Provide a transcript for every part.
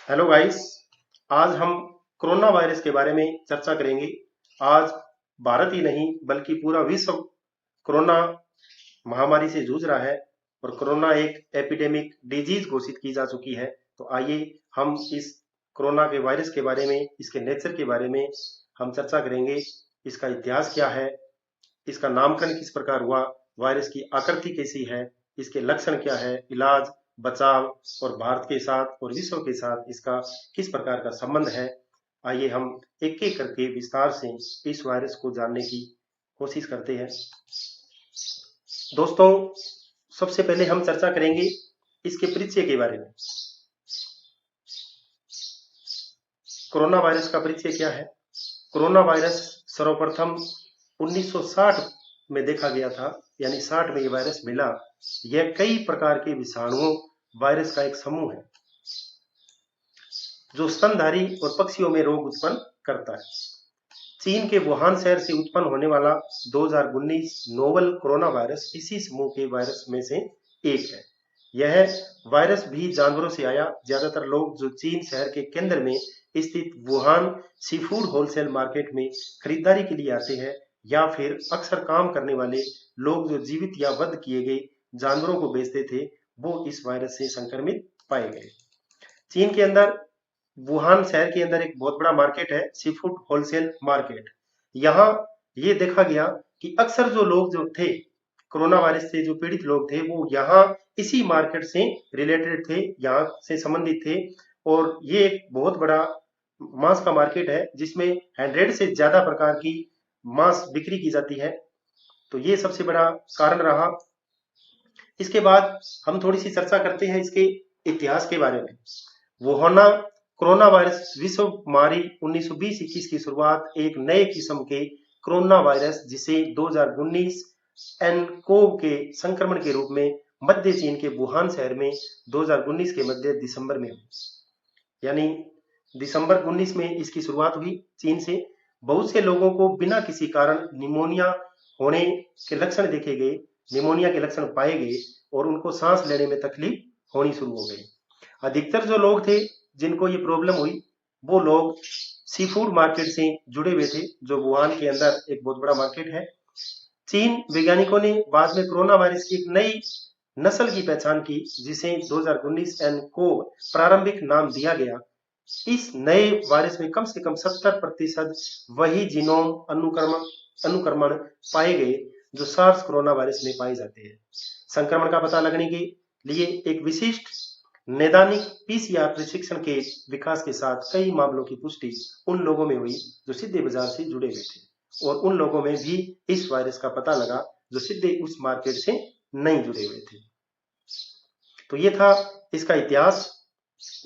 Hello guys. आज हम corona virus के बारे में चर्चा करेंगे। आज भारत ही नहीं बल्कि पूरा विश्व कोरोना महामारी से जूझ रहा है और कोरोना एक एपिडेमिक डिजीज घोषित की जा चुकी है। तो आइए हम इस कोरोना के वायरस के बारे में, इसके नेचर के बारे में हम चर्चा करेंगे। इसका इतिहास क्या है, इसका नामकरण किस प्रकार हुआ, वायरस की आकृति कैसी है, इसके लक्षण क्या है, इलाज, बचाव और भारत के साथ और विश्व के साथ इसका किस प्रकार का संबंध है। आइए हम एक एक करके विस्तार से इस वायरस को जानने की कोशिश करते हैं। दोस्तों, सबसे पहले हम चर्चा करेंगे इसके परिचय के बारे में। कोरोना वायरस का परिचय क्या है? कोरोना वायरस सर्वप्रथम 1960 में देखा गया था, यानी 60 में ये वायरस मिला। यह कई प्रकार के विषाणुओं वायरस का एक समूह है जो स्तनधारी और पक्षियों में रोग उत्पन्न करता है। चीन के वुहान शहर से उत्पन्न होने वाला 2019 नोवल कोरोना वायरस इसी समूह के वायरस में से एक है। यह वायरस भी जानवरों से आया। ज्यादातर लोग जो चीन शहर के केंद्र में स्थित Wuhan sea food wholesale market में खरीदारी के लिए आते हैं, या फिर अक्सर काम करने वाले लोग जो जीवित या वध किए गए जानवरों को बेचते थे, वो इस वायरस से संक्रमित पाए गए। चीन के अंदर वुहान शहर के अंदर एक बहुत बड़ा मार्केट है, सी फूड होलसेल मार्केट। यहाँ ये देखा गया कि अक्सर जो लोग जो थे, कोरोना वायरस से जो पीड़ित लोग थे, वो यहाँ इसी मार्केट से रिलेटेड थे, यहाँ से संबंधित थे। और ये एक बहुत बड़ा मांस का मार्केट है जिसमें 100 से ज्यादा प्रकार की मांस बिक्री की जाती है। तो ये सबसे बड़ा कारण रहा। इसके बाद हम थोड़ी सी चर्चा करते हैं इसके इतिहास के बारे में। वुहाना कोरोना वायरस विश्व महामारी 1920-21 की शुरुआत एक नए किस्म के कोरोना वायरस जिसे 2019 एनकोव के संक्रमण के रूप में मध्य चीन के वुहान शहर में 2019 के मध्य दिसंबर में हुई, यानी दिसंबर 19 में इसकी शुरुआत हुई चीन से। बहुत से लोगों को बिना किसी कारण निमोनिया होने के लक्षण देखे गए, निमोनिया के लक्षण पाए गए और उनको सांस लेने में तकलीफ होनी शुरू हो गई। अधिकतर जो लोग थे जिनको ये प्रॉब्लम हुई, वो लोग सी फूड मार्केट से जुड़े हुए थे, जो वुहान के अंदर एक बहुत बड़ा मार्केट है। चीन वैज्ञानिकों ने बाद में कोरोना वायरस की एक नई नस्ल की पहचान की जिसे 2019 एनकोव प्रारंभिक नाम दिया गया। इस नए वायरस में कम से कम 70% वही जीनोम अनुक्रमण पाए गए जो सार्स कोरोना वायरस में पाए जाते हैं। संक्रमण का पता लगने के लिए एक विशिष्ट नैदानिक पीसीआर प्रशिक्षण के विकास के साथ कई मामलों की पुष्टि उन लोगों में हुई जो सीधे बाजार से जुड़े हुए थे, और उन लोगों में भी इस वायरस का पता लगा जो सीधे उस मार्केट से नहीं जुड़े हुए थे। तो ये था इसका इतिहास।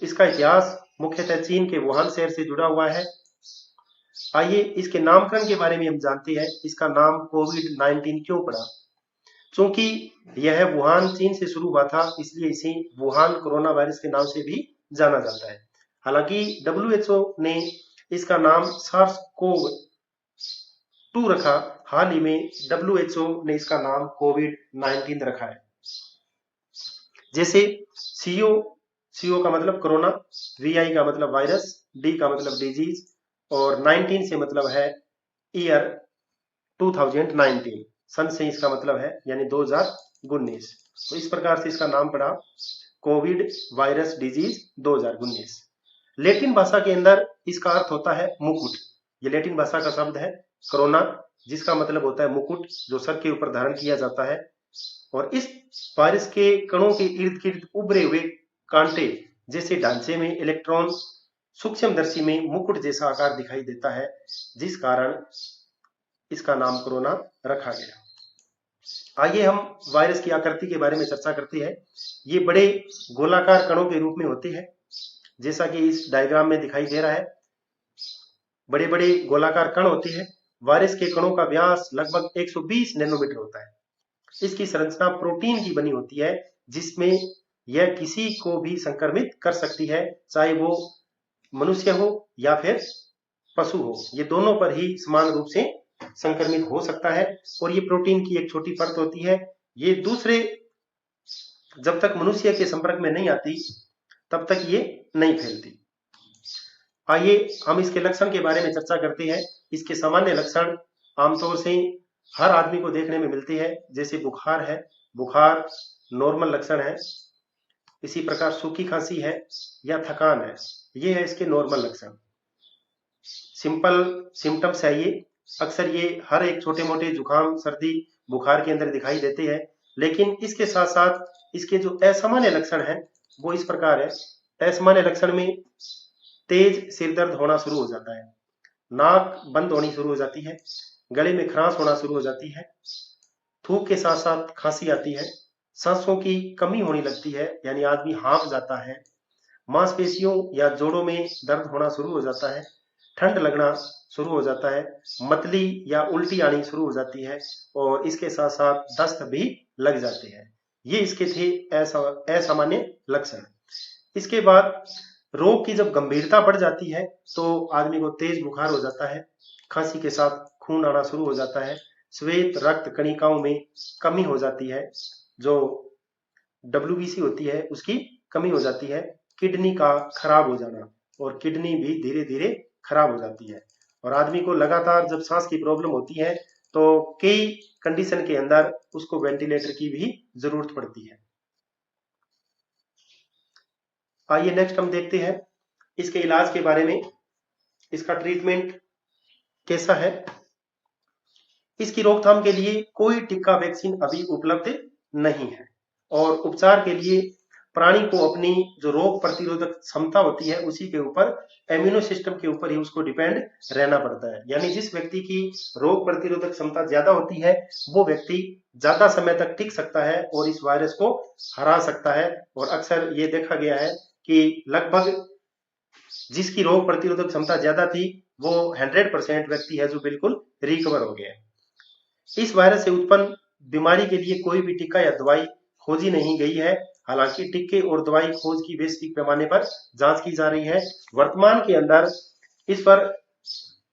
इसका इतिहास मुख्यतः चीन के वुहान शहर से जुड़ा हुआ है। आइए इसके नामकरण के बारे में हम जानते हैं। इसका नाम कोविड-19 क्यों पड़ा? चूंकि यह वुहान चीन से शुरू हुआ था, इसलिए इसे वुहान कोरोना वायरस के नाम से भी जाना जाता है। हालांकि WHO ने इसका नाम सार्स कोव 2 रखा। हाल ही में WHO ने इसका नाम कोविड-19 रखा है। जैसे CO का मतलब कोरोना, VI का मतलब वायरस, D का मतलब डिजीज और 19 से मतलब है ईयर 2019, सन से इसका मतलब है, यानी 2019। तो इस प्रकार से इसका नाम पड़ा कोविड वायरस डिजीज 2019। लैटिन भाषा के अंदर इसका अर्थ होता है मुकुट। ये लैटिन भाषा का शब्द है कोरोना, जिसका मतलब होता है मुकुट, जो सर के ऊपर धारण किया जाता है। और इस वायरस के कणों के इर्द गिर्द उभरे हुए कांटे जैसे ढांचे में इलेक्ट्रॉन सूक्ष्मदर्शी में मुकुट जैसा आकार दिखाई देता है, जिस कारण इसका नाम कोरोना रखा गया। आइए हम वायरस की आकृति के बारे में चर्चा करते हैं। ये बड़े गोलाकार कणों के रूप में होते हैं, जैसा कि इस डायग्राम में दिखाई दे रहा है। बड़े बड़े गोलाकार कण होते हैं। वायरस के कणों का व्यास लगभग 120 नैनोमीटर होता है। इसकी संरचना प्रोटीन की बनी होती है, जिसमें यह किसी को भी संक्रमित कर सकती है, चाहे वो मनुष्य हो या फिर पशु हो। ये दोनों पर ही समान रूप से संक्रमित हो सकता है। और ये प्रोटीन की एक छोटी परत होती है। ये दूसरे, जब तक मनुष्य के संपर्क में नहीं आती तब तक ये नहीं फैलती। आइए हम इसके लक्षण के बारे में चर्चा करते हैं। इसके सामान्य लक्षण आमतौर से हर आदमी को देखने में मिलती है, जैसे बुखार है, बुखार नॉर्मल लक्षण है। इसी प्रकार सूखी खांसी है या थकान है, ये है इसके नॉर्मल लक्षण। सिंपल सिम्टम्स है ये। अक्सर ये हर एक छोटे मोटे जुकाम सर्दी बुखार के अंदर दिखाई देते हैं, लेकिन इसके साथ साथ इसके जो असामान्य लक्षण है वो इस प्रकार है। असामान्य लक्षण में तेज सिर दर्द होना शुरू हो जाता है, नाक बंद होनी शुरू हो जाती है, गले में खराश होना शुरू हो जाती है, थूक के साथ साथ खांसी आती है, सांसों की कमी होने लगती है यानी आदमी हाँफ जाता है, मांसपेशियों या जोड़ों में दर्द होना शुरू हो जाता है, ठंड लगना शुरू हो जाता है, मतली या उल्टी आनी शुरू हो जाती है और इसके साथ साथ दस्त भी लग जाते हैं। ये इसके थे असामान्य लक्षण। इसके बाद रोग की जब गंभीरता बढ़ जाती है तो आदमी को तेज बुखार हो जाता है, खांसी के साथ खून आना शुरू हो जाता है, श्वेत रक्त कणिकाओं में कमी हो जाती है, जो WBC होती है उसकी कमी हो जाती है, किडनी का खराब हो जाना और किडनी भी धीरे धीरे खराब हो जाती है। और आदमी को लगातार जब सांस की प्रॉब्लम होती है तो कई कंडीशन के अंदर उसको वेंटिलेटर की भी जरूरत पड़ती है। आइए नेक्स्ट हम देखते हैं इसके इलाज के बारे में। इसका ट्रीटमेंट कैसा है? इसकी रोकथाम के लिए कोई टीका वैक्सीन अभी उपलब्ध नहीं है और उपचार के लिए प्राणी को अपनी जो रोग प्रतिरोधक क्षमता होती है उसी के ऊपर, इम्यूनो सिस्टम के ऊपर ही उसको डिपेंड रहना पड़ता है। यानी जिस व्यक्ति की रोग प्रतिरोधक क्षमता ज्यादा होती है वो व्यक्ति ज्यादा समय तक टिक सकता है और इस वायरस को हरा सकता है। और अक्सर ये देखा गया है कि लगभग जिसकी रोग प्रतिरोधक क्षमता ज्यादा थी वो 100% व्यक्ति है जो बिल्कुल रिकवर हो गया। इस वायरस से उत्पन्न बीमारी के लिए कोई भी टीका या दवाई खोजी नहीं गई है। हालांकि टीके और दवाई खोज की वैश्विक पैमाने पर जांच की जा रही है। वर्तमान के अंदर इस पर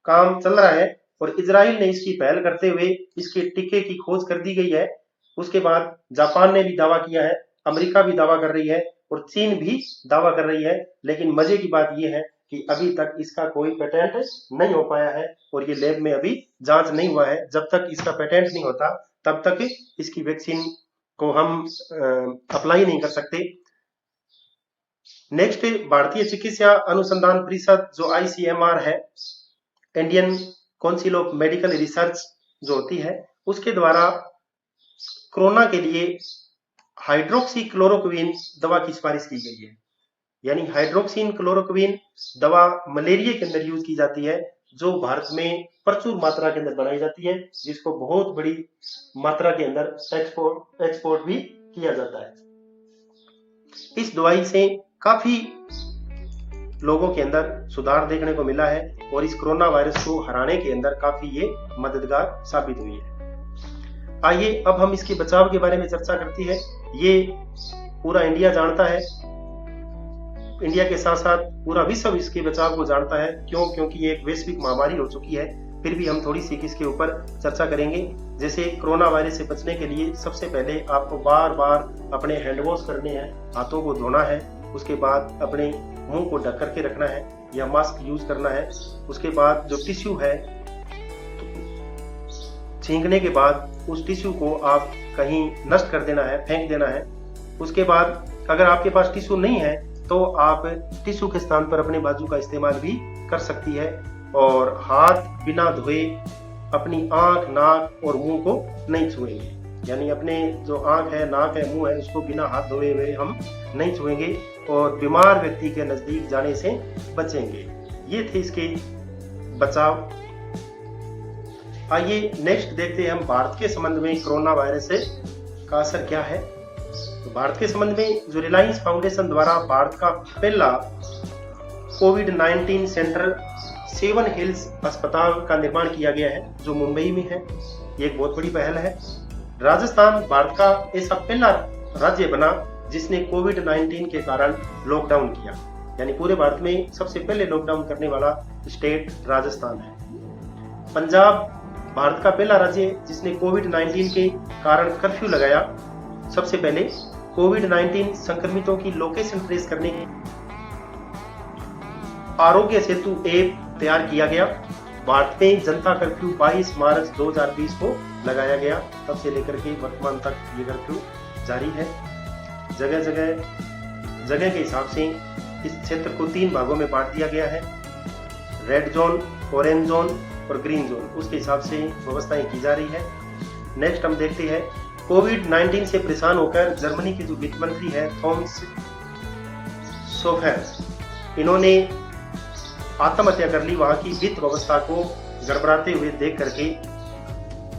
काम चल रहा है और इजराइल ने इसकी पहल करते हुए इसके टीके की खोज कर दी गई है। उसके बाद जापान ने भी दावा किया है, अमेरिका भी दावा कर रही है और चीन भी दावा कर रही है। लेकिन मजे की बात यह है कि अभी तक इसका कोई पेटेंट नहीं हो पाया है और ये लैब में अभी जांच नहीं हुआ है। जब तक इसका पेटेंट नहीं होता तब तक इसकी वैक्सीन को हम अप्लाई नहीं कर सकते। नेक्स्ट, भारतीय चिकित्सा अनुसंधान परिषद जो ICMR है, Indian council of medical research जो होती है, उसके द्वारा कोरोना के लिए हाइड्रोक्सी क्लोरोक्विन दवा की सिफारिश की गई है। यानी हाइड्रोक्सिन क्लोरोक्विन दवा मलेरिया के अंदर यूज की जाती है, जो भारत में प्रचुर मात्रा के अंदर बनाई जाती है, जिसको बहुत बड़ी मात्रा के अंदर एक्सपोर्ट भी किया जाता है। इस दवाई से काफी लोगों के अंदर सुधार देखने को मिला है और इस कोरोना वायरस को हराने के अंदर काफी ये मददगार साबित हुई है। आइए अब हम इसके बचाव के बारे में चर्चा करते हैं। ये पूरा इंडिया जानता है, इंडिया के साथ साथ पूरा विश्व इसके बचाव को जानता है। क्यों? क्योंकि ये एक वैश्विक महामारी हो चुकी है। फिर भी हम थोड़ी सी इसके ऊपर चर्चा करेंगे। जैसे कोरोना वायरस से बचने के लिए सबसे पहले आपको बार बार अपने हैंड वॉश करने हैं, हाथों को धोना है। उसके बाद अपने मुंह को ढक करके रखना है या मास्क यूज करना है। उसके बाद जो टिश्यू है, छींकने के बाद उस टिश्यू को आप कहीं नष्ट कर देना है, फेंक देना है। उसके बाद अगर आपके पास टिश्यू नहीं है तो आप टिश्यू के स्थान पर अपने बाजू का इस्तेमाल भी कर सकती है। और हाथ बिना धोए अपनी आंख, नाक और मुंह को नहीं छुएंगे। यानी अपने जो आंख है, नाक है, मुंह है, उसको बिना हाथ धोए हुए हम नहीं छुएंगे और बीमार व्यक्ति के नजदीक जाने से बचेंगे। ये थे इसके बचाव। आइए नेक्स्ट देखते हैं हम भारत के संबंध में कोरोना वायरस से का असर क्या है। तो भारत के संबंध में जो रिलायंस फाउंडेशन द्वारा भारत का पहला कोविड-19 सेंटर 7 हिल्स अस्पताल का निर्माण किया गया है, जो मुंबई में है। ये एक बहुत बड़ी पहल है। राजस्थान भारत का ऐसा पहला राज्य बना जिसने कोविड-19 के कारण लॉकडाउन किया। यानी पूरे भारत में सबसे पहले लॉकडाउन करने वाला स्टेट राजस्थान है। पंजाब भारत का पहला राज्य जिसने कोविड-19 के कारण कर्फ्यू लगाया। सबसे पहले कोविड-19 संक्रमितों की लोकेशन ट्रेस करने आरोग्य सेतु ऐप तैयार किया गया। भारत में जनता कर्फ्यू 22 मार्च 2020 को लगाया गया। तब से लेकर के वर्तमान तक ये कर्फ्यू जारी है। जगह के हिसाब से इस क्षेत्र को 3 भागों में बांट दिया गया है, रेड जोन, ऑरेंज जोन और ग्रीन जोन। उसके हिसाब से व्यवस्थाएं की जा रही है। नेक्स्ट हम देखते हैं, कोविड-19 से परेशान होकर जर्मनी के जो वित्त मंत्री है थॉमस सोफर, इन्होंने आत्महत्या कर ली। वहां की वित्त व्यवस्था को गड़बड़ाते हुए देख करके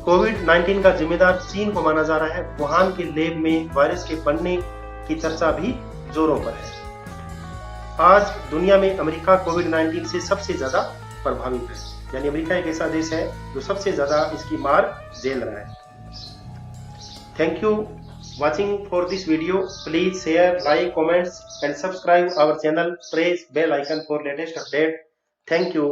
कोविड-19 का जिम्मेदार चीन को माना जा रहा है। वुहान के लैब में वायरस के बढ़ने की चर्चा भी जोरों पर है। आज दुनिया में अमेरिका कोविड-19 से सबसे ज्यादा प्रभावित है, यानी अमेरिका एक ऐसा देश है जो सबसे ज्यादा इसकी मार झेल रहा है। Thank you watching for this video. Please share, like, comments and subscribe our channel. Press bell icon for latest update. Thank you.